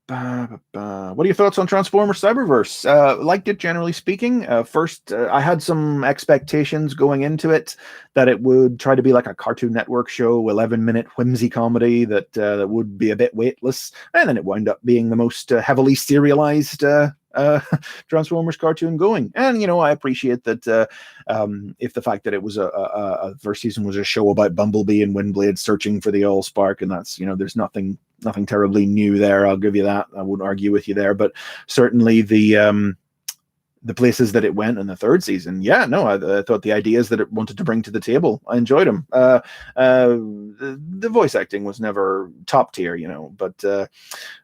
What are your thoughts on Transformers Cyberverse? Liked it, generally speaking. First, I had some expectations going into it that it would try to be like a Cartoon Network show, 11-minute whimsy comedy that would be a bit weightless, and then it wound up being the most heavily serialized Transformers cartoon going. And I appreciate that. If the fact that it was a first season was a show about Bumblebee and Windblade searching for the Allspark, and that's there's nothing terribly new there. I'll give you that. I wouldn't argue with you there. But certainly the places that it went in the third season, I thought the ideas that it wanted to bring to the table, I enjoyed them. The voice acting was never top tier, but there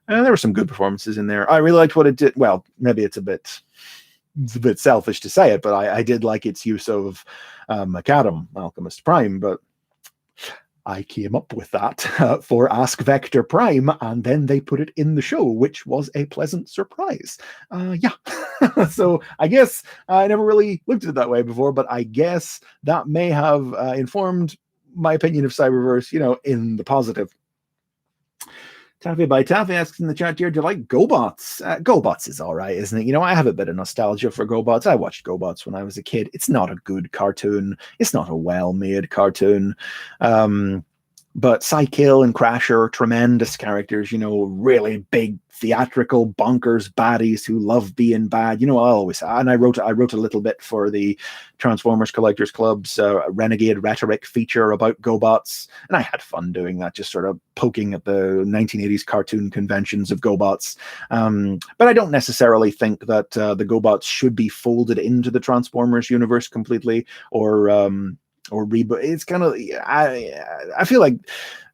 were some good performances in there. I really liked what it did. Well, maybe it's a bit selfish to say it, but I did like its use of McAdam, Alchemist Prime, but I came up with that for Ask Vector Prime, and then they put it in the show, which was a pleasant surprise. So I guess I never really looked at it that way before, but I guess that may have informed my opinion of Cyberverse, in the positive. Taffy by Taffy asks in the chat here, do you like GoBots? GoBots is all right, isn't it? You know, I have a bit of nostalgia for GoBots. I watched GoBots when I was a kid. It's not a good cartoon. It's not a well-made cartoon. But Psykill and Crasher are tremendous characters, you know, really big, theatrical, bonkers baddies who love being bad. You know, and I wrote a little bit for the Transformers Collectors Club's Renegade Rhetoric feature about GoBots, and I had fun doing that, just sort of poking at the 1980s cartoon conventions of GoBots. But I don't necessarily think that the GoBots should be folded into the Transformers universe completely, or reboot. It's kind of, I feel like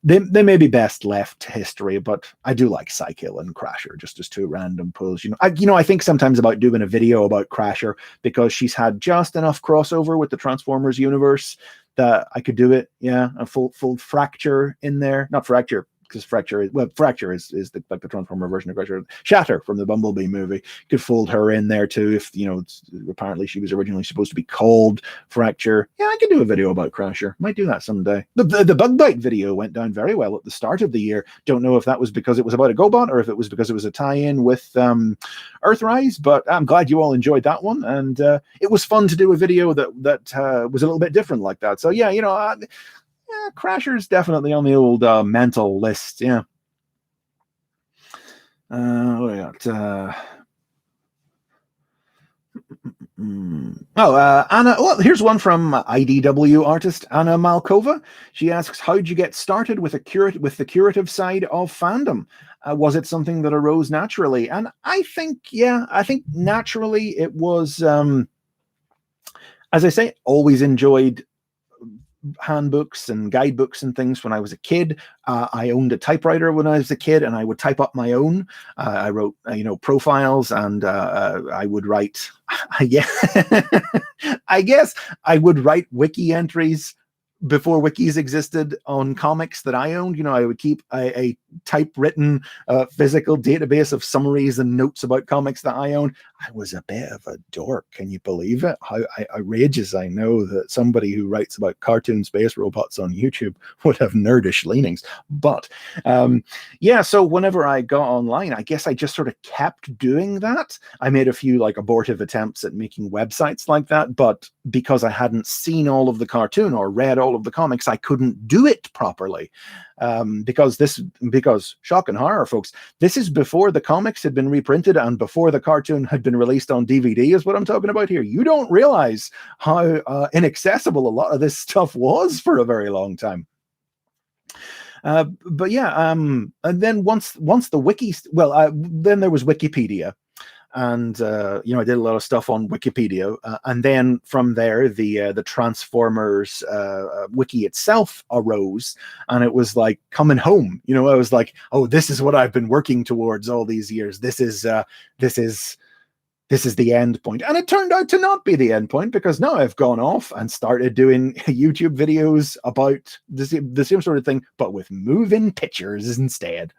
they may be best left to history, but I do like Psykill and Crasher just as two random pulls. You know, I think sometimes about doing a video about Crasher because she's had just enough crossover with the Transformers universe that I could do it. Yeah, a full Fracture in there, not Fracture. Because Fracture is the Transformer version of Crasher. Shatter from the Bumblebee movie. Could fold her in there too if, you know, apparently she was originally supposed to be called Fracture. Yeah, I could do a video about Crasher. Might do that someday. The Bug Bite video went down very well at the start of the year. Don't know if that was because it was about a GoBot or if it was because it was a tie-in with Earthrise, but I'm glad you all enjoyed that one, and it was fun to do a video that was a little bit different like that. So yeah, you know, Crasher's definitely on the old mental list. Yeah. What do I got? Anna. Well, here's one from IDW artist Anna Malkova. She asks, "How'd you get started with the curative side of fandom? Was it something that arose naturally?" And I think naturally it was. As I say, always enjoyed handbooks and guidebooks and things when I was a kid. I owned a typewriter when I was a kid, and I would type up my own. I wrote, profiles, and I would write. I guess I would write wiki entries before wikis existed on comics that I owned. You know, I would keep a typewritten physical database of summaries and notes about comics that I owned. I was a bit of a dork. Can you believe it? How outrageous I know that somebody who writes about cartoon space robots on YouTube would have nerdish leanings. But yeah, so whenever I got online, I guess I just sort of kept doing that. I made a few like abortive attempts at making websites like that, but because I hadn't seen all of the cartoon or read all of the comics, I couldn't do it properly. Because shock and horror, folks, this is before the comics had been reprinted and before the cartoon had been released on DVD, is what I'm talking about here. You don't realize how inaccessible a lot of this stuff was for a very long time. But yeah, and then once the wiki, then there was Wikipedia. And I did a lot of stuff on Wikipedia, and then from there, the Transformers wiki itself arose, and it was like coming home. I was like, oh, this is what I've been working towards all these years. This is the end point. And it turned out to not be the end point, because now I've gone off and started doing YouTube videos about the same sort of thing, but with moving pictures instead.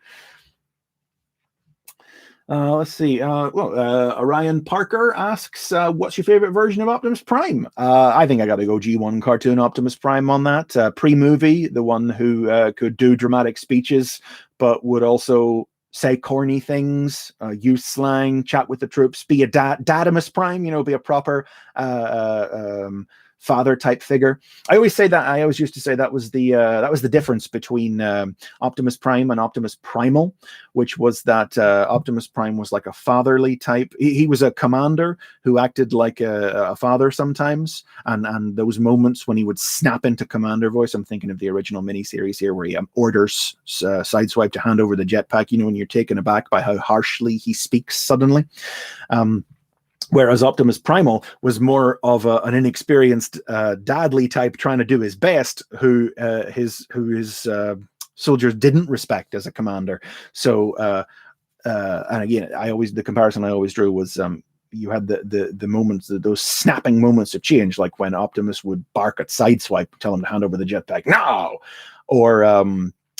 Let's see. Orion Parker asks, what's your favorite version of Optimus Prime? I think I got to go G1 cartoon Optimus Prime on that. Pre-movie, the one who could do dramatic speeches, but would also say corny things, use slang, chat with the troops, be a Dadimus Prime, be a proper father type figure. I always used to say that was the difference between Optimus Prime and Optimus Primal, which was that Optimus Prime was like a fatherly type. He was a commander who acted like a father sometimes, and those moments when he would snap into commander voice. I'm thinking of the original miniseries here, where he orders Sideswipe to hand over the jetpack. When you're taken aback by how harshly he speaks suddenly. Whereas Optimus Primal was more of an inexperienced dadly type trying to do his best, who his soldiers didn't respect as a commander. So, and again, the comparison I always drew was you had the moments, those snapping moments of change, like when Optimus would bark at Sideswipe, tell him to hand over the jetpack, no, or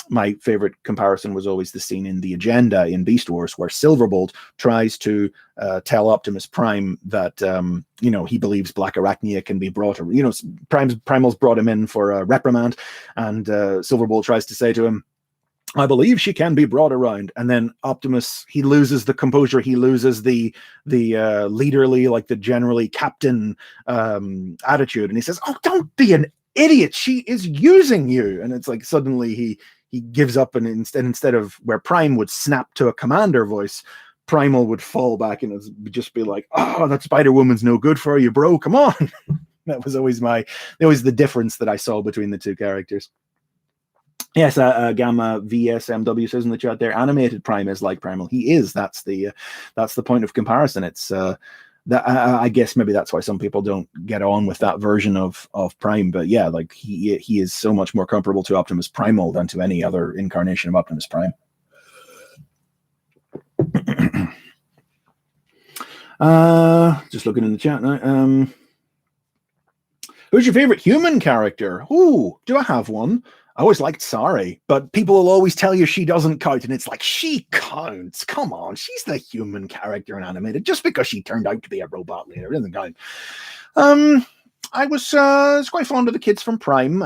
my favorite comparison was always the scene in The Agenda in Beast Wars, where Silverbolt tries to tell Optimus Prime that he believes Black Arachnia can be brought. Primal's brought him in for a reprimand, and Silverbolt tries to say to him, I believe she can be brought around. And then Optimus, he loses the composure. He loses the leaderly, like the generally captain attitude. And he says, oh, don't be an idiot. She is using you. And it's like suddenly he gives up, and instead of where Prime would snap to a commander voice, Primal would fall back and just be like, oh, that Spider-Woman's no good for you, bro. Come on. That was always the difference that I saw between the two characters. Yes, Gamma VSMW says in the chat there, animated Prime is like Primal. He is. That's the point of comparison. It's that I guess maybe that's why some people don't get on with that version of Prime. But yeah, like he is so much more comparable to Optimus Primal than to any other incarnation of Optimus Prime. Just looking in the chat now. Who's your favorite human character? Ooh, do I have one? I always liked Sari, but people will always tell you she doesn't count, and it's like, she counts. Come on, she's the human character in animated. Just because she turned out to be a robot later doesn't count. I was quite fond of the kids from Prime.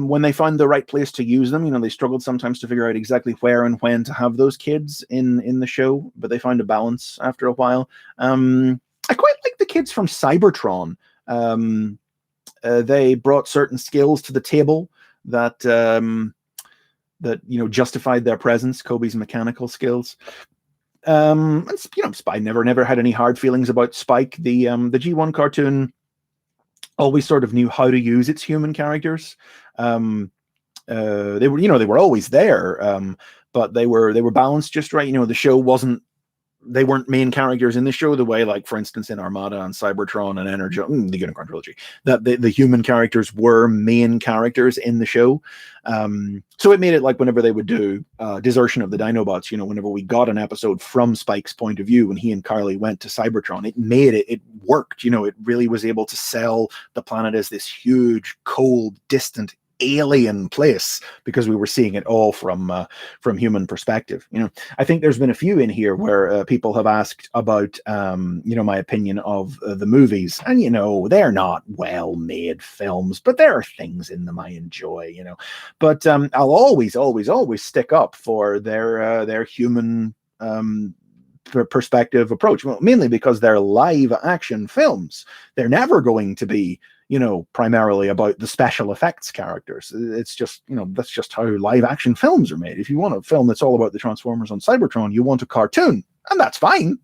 When they found the right place to use them, they struggled sometimes to figure out exactly where and when to have those kids in the show, but they found a balance after a while. I quite like the kids from Cybertron. They brought certain skills to the table that justified their presence. Kobe's mechanical skills. Spike never had any hard feelings about Spike. The G1 cartoon always sort of knew how to use its human characters. They were always there, but they were balanced just right. The show they weren't main characters in the show the way, like, for instance, in Armada and Cybertron and Energy, the Unicron trilogy, that the human characters were main characters in the show. So it made it like whenever they would do Desertion of the Dinobots, whenever we got an episode from Spike's point of view when he and Carly went to Cybertron, it worked. It really was able to sell the planet as this huge, cold, distant, alien place because we were seeing it all from human perspective. I think there's been a few in here where people have asked about my opinion of the movies, and they're not well-made films, but there are things in them I enjoy. But I'll always stick up for their human perspective approach. Well, mainly because they're live action films. They're never going to be primarily about the special effects characters. It's just, that's just how live action films are made. If you want a film that's all about the Transformers on Cybertron, you want a cartoon, and that's fine.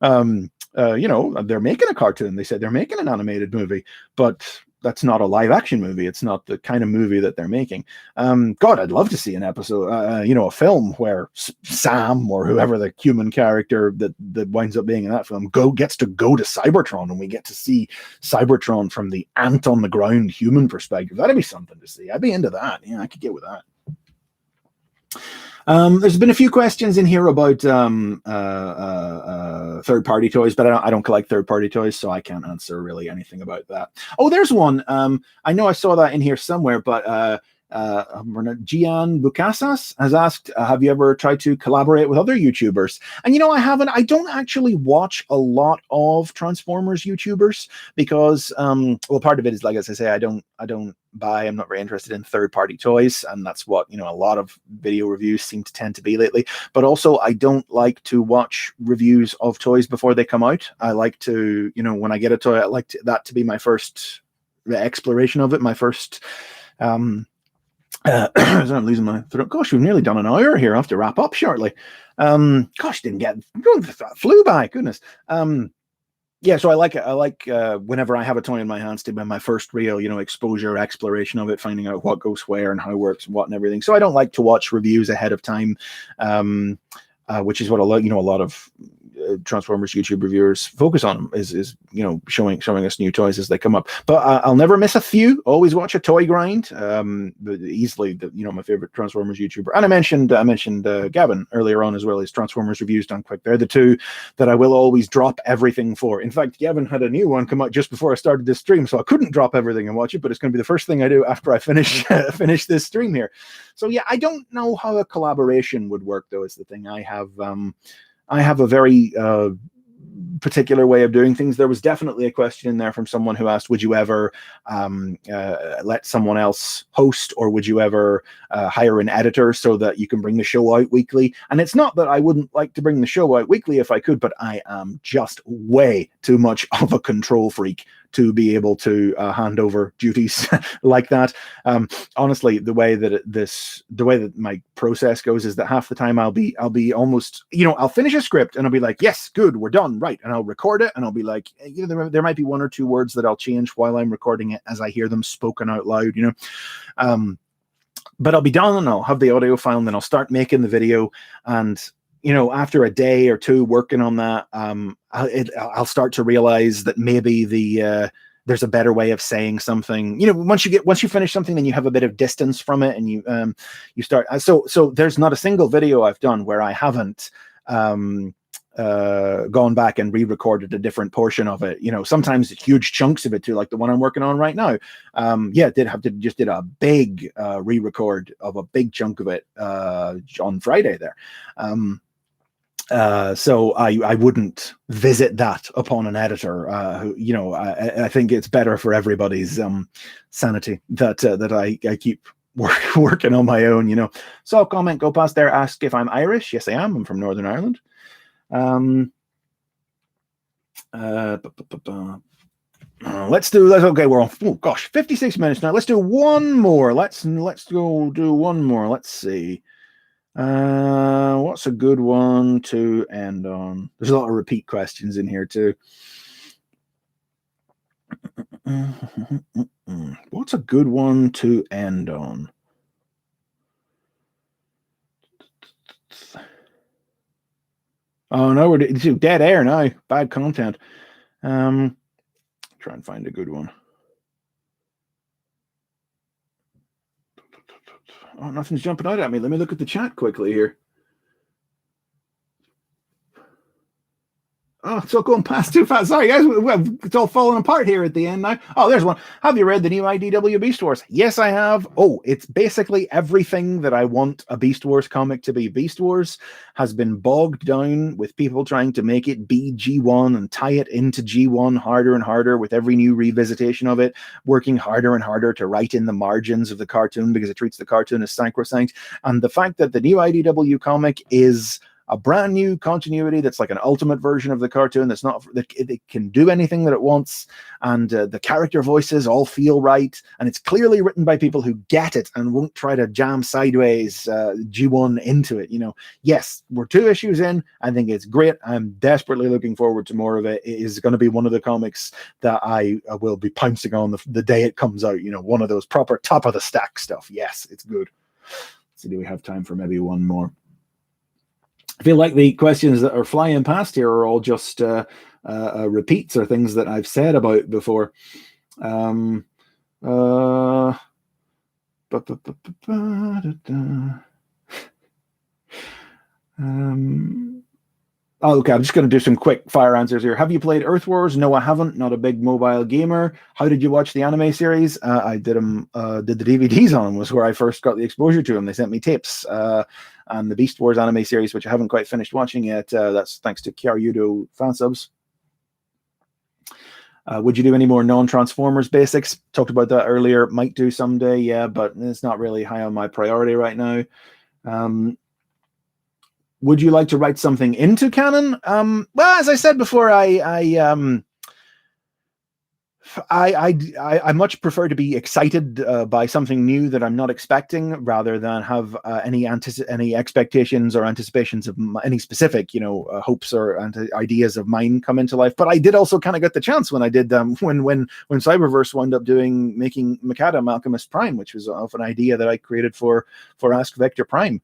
They're making a cartoon. They said they're making an animated movie, but that's not a live action movie. It's not the kind of movie that they're making. God, I'd love to see an episode, a film where Sam or whoever the human character that winds up being in that film gets to go to Cybertron, and we get to see Cybertron from the ant on the ground human perspective. That'd be something to see. I'd be into that. Yeah, I could get with that. There's been a few questions in here about third-party toys, but I don't collect third-party toys, so I can't answer really anything about that. Oh, there's one. I know I saw that in here somewhere, but Gian Bukasas has asked, have you ever tried to collaborate with other YouTubers? And I haven't. I don't actually watch a lot of Transformers YouTubers because part of it is, like, as I say, I'm not very interested in third-party toys, and that's what a lot of video reviews seem to tend to be lately. But also, I don't like to watch reviews of toys before they come out. I like to, when I get a toy, I like that to be my first exploration of it, my first I'm losing my throat. Gosh, we've nearly done an hour here. I have to wrap up shortly. Flew by. Goodness. So I like it. I like whenever I have a toy in my hands to be my first real, exposure, exploration of it, finding out what goes where and how it works and what and everything. So I don't like to watch reviews ahead of time, which is what a lot of Transformers YouTube reviewers focus on is showing us new toys as they come up. But I'll never miss a few. Always watch a toy grind. Easily my favorite Transformers YouTuber. And I mentioned Gavin earlier on as well. His Transformers reviews done quick. They're the two that I will always drop everything for. In fact, Gavin had a new one come out just before I started this stream, so I couldn't drop everything and watch it, but it's going to be the first thing I do after I finish this stream here. So yeah, I don't know how a collaboration would work, though, is the thing. I have a very particular way of doing things. There was definitely a question in there from someone who asked, would you ever let someone else host, or would you ever hire an editor so that you can bring the show out weekly? And it's not that I wouldn't like to bring the show out weekly if I could, but I am just way too much of a control freak to be able to hand over duties like that. Honestly, the way that my process goes is that half the time I'll be almost, I'll finish a script and I'll be like, yes, good, we're done, right, and I'll record it, and I'll be like, there might be one or two words that I'll change while I'm recording it as I hear them spoken out loud, but I'll be done and I'll have the audio file, and then I'll start making the video, and after a day or two working on that, I'll start to realize that maybe there's a better way of saying something. Once you finish something, then you have a bit of distance from it, and you start. So there's not a single video I've done where I haven't gone back and re-recorded a different portion of it. Sometimes huge chunks of it too, like the one I'm working on right now. Did a big re-record of a big chunk of it on Friday there. So I wouldn't visit that upon an editor. I think it's better for everybody's sanity that I keep working on my own. So comment, go past there, ask if I'm Irish. Yes, I am. I'm from Northern Ireland. Let's okay, we're on 56 minutes now. Let's do one more. Let's go do one more. Let's see. What's a good one to end on? There's a lot of repeat questions in here too. What's a good one to end on? Oh no, we're dead air now. Bad content. Try and find a good one. Oh, nothing's jumping out at me. Let me look at the chat quickly here. Oh, it's all going past too fast. Sorry, guys. It's all falling apart here at the end now. Oh, there's one. Have you read the new IDW Beast Wars? Yes, I have. Oh, it's basically everything that I want a Beast Wars comic to be. Beast Wars has been bogged down with people trying to make it be G1 and tie it into G1 harder and harder with every new revisitation of it, working harder and harder to write in the margins of the cartoon because it treats the cartoon as sacrosanct. And the fact that the new IDW comic is a brand new continuity that's like an ultimate version of the cartoon, that it can do anything that it wants, and the character voices all feel right, and it's clearly written by people who get it and won't try to jam sideways G1 into it. Yes, we're 2 issues in. I think it's great. I'm desperately looking forward to more of it. It is going to be one of the comics that I will be pouncing on the day it comes out. One of those proper top of the stack stuff. Yes, it's good. So do we have time for maybe one more? I feel like the questions that are flying past here are all just repeats or things that I've said about before. Okay, I'm just going to do some quick fire answers here. Have you played Earth Wars? No, I haven't. Not a big mobile gamer. How did you watch the anime series? I did them. Did the DVDs on them was where I first got the exposure to them. They sent me tapes. And the Beast Wars anime series, which I haven't quite finished watching yet. That's thanks to Kyaryudo fan subs. Would you do any more non-Transformers basics? Talked about that earlier. Might do someday, yeah, but it's not really high on my priority right now. Would you like to write something into canon? Well, as I said before, I much prefer to be excited by something new that I'm not expecting, rather than have any expectations or anticipations of any specific, hopes or ideas of mine come into life. But I did also kind of get the chance when I did when Cyberverse wound up making Macadam Alchemist Prime, which was of an idea that I created for Ask Vector Prime.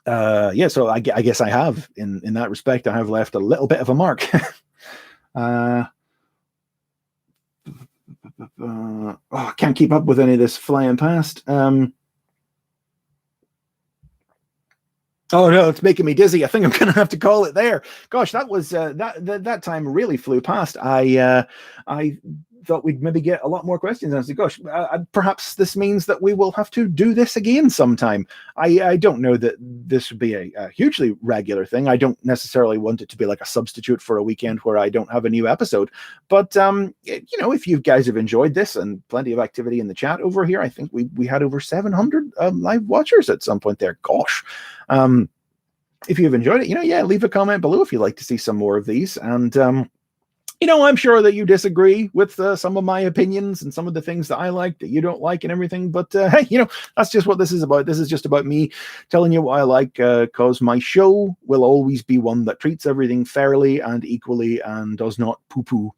So I guess I have in that respect, I have left a little bit of a mark. I can't keep up with any of this flying past. Oh no, it's making me dizzy. I think I'm gonna have to call it there. Gosh, that was that time really flew past. I thought we'd maybe get a lot more questions. And I said, gosh, perhaps this means that we will have to do this again sometime. I don't know that this would be a hugely regular thing. I don't necessarily want it to be like a substitute for a weekend where I don't have a new episode. But, you know, if you guys have enjoyed this and plenty of activity in the chat over here, I think we had over 700 live watchers at some point there. Gosh. If you've enjoyed it, you know, yeah, leave a comment below if you'd like to see some more of these. And, you know, I'm sure that you disagree with some of my opinions and some of the things that I like that you don't like and everything. But hey, you know, that's just what this is about. This is just about me telling you what I like, because my show will always be one that treats everything fairly and equally and does not poo-poo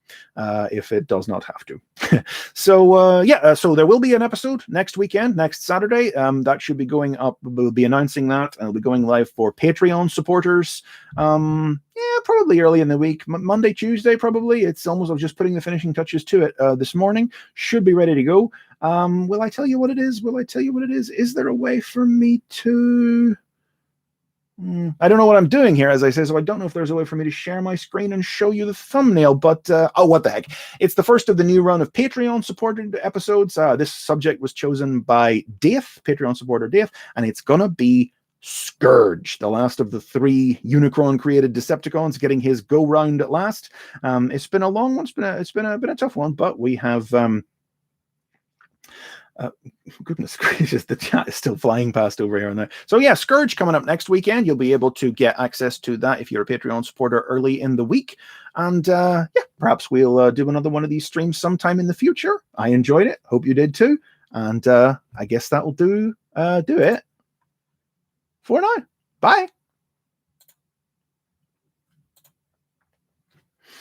if it does not have to. So yeah, so there will be an episode next weekend, next Saturday. That should be going up. We'll be announcing that, and it'll be going live for Patreon supporters. Yeah, probably early in the week, Monday, Tuesday, probably. It's almost, I was just putting the finishing touches to it this morning. Should be ready to go. Will I tell you what it is? Will I tell you what it is? Is there a way for me to... I don't know what I'm doing here, as I say, so I don't know if there's a way for me to share my screen and show you the thumbnail, but oh, what the heck. It's the first of the new run of Patreon-supported episodes. This subject was chosen by Dave, Patreon supporter Dave, and it's gonna be Scourge, the last of the 3 Unicron-created Decepticons, getting his go-round at last. It's been a long one. It's been a tough one, but we have... goodness gracious, the chat is still flying past over here and there. So yeah, Scourge coming up next weekend. You'll be able to get access to that if you're a Patreon supporter early in the week. And yeah, perhaps we'll do another one of these streams sometime in the future. I enjoyed it. Hope you did too. And I guess that will do it for now. Bye.